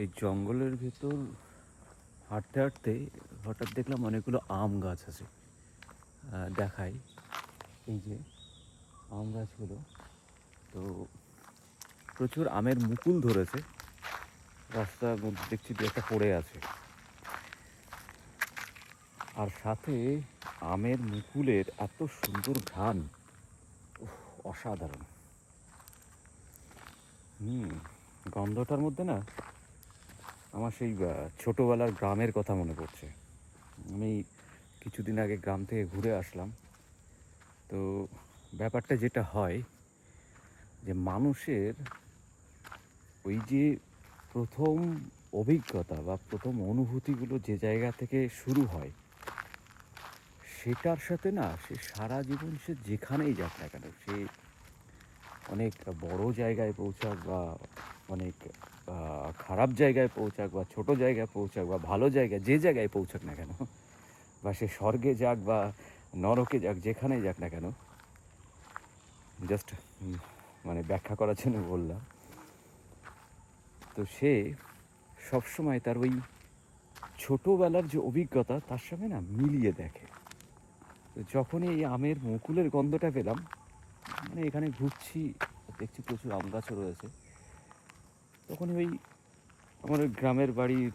এই জঙ্গলের ভেতর হাঁটতে হাঁটতে হঠাৎ দেখলাম অনেকগুলো আম গাছ আছে। দেখাই, এই যে আম গাছগুলো, তো প্রচুর আমের মুকুল ধরেছে। রাস্তার মধ্যে দেখছি দু একটা পড়ে আছে, আর সাথে আমের মুকুলের এত সুন্দর ঘ্রাণ, অসাধারণ। গন্ধটার মধ্যে না আমার সেই ছোটোবেলার গ্রামের কথা মনে পড়ছে। আমি কিছুদিন আগে গ্রাম থেকে ঘুরে আসলাম। তো ব্যাপারটা যেটা হয় যে মানুষের ওই যে প্রথম অভিজ্ঞতা বা প্রথম অনুভূতিগুলো যে জায়গা থেকে শুরু হয়, সেটার সাথে না সে সারা জীবন সে যেখানেই যাক না কেন, সে অনেক বড় জায়গায় পৌঁছাক বা অনেক খারাপ জায়গায় পৌঁছাক বা ছোট জায়গায় পৌঁছাক বা ভালো জায়গায়, যে জায়গায় পৌঁছাক না কেন, বা সে স্বর্গে যাক বা নরকে যাক, যেখানেই যাক না কেন, জাস্ট মানে ব্যাখ্যা করার জন্য বললাম, তো সে সবসময় তার ওই ছোটোবেলার যে অভিজ্ঞতা তার সঙ্গে না মিলিয়ে দেখে। তো যখনই এই আমের মুকুলের গন্ধটা পেলাম, মানে এখানে ঘুরছি, দেখছি প্রচুর আম গাছও রয়েছে, তখনই ওই আমার ওই গ্রামের বাড়ির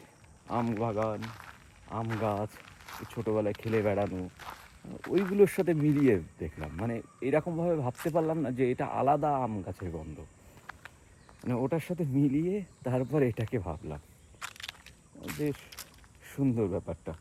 আম বাগান, আম গাছ, ছোটোবেলায় খেলে বেড়ানো, ওইগুলোর সাথে মিলিয়ে দেখলাম। মানে এরকমভাবে ভাবতে পারলাম না যে এটা আলাদা আম গাছের গন্ধ, মানে ওটার সাথে মিলিয়ে তারপর এটাকে ভাবলাম। বেশ সুন্দর ব্যাপারটা।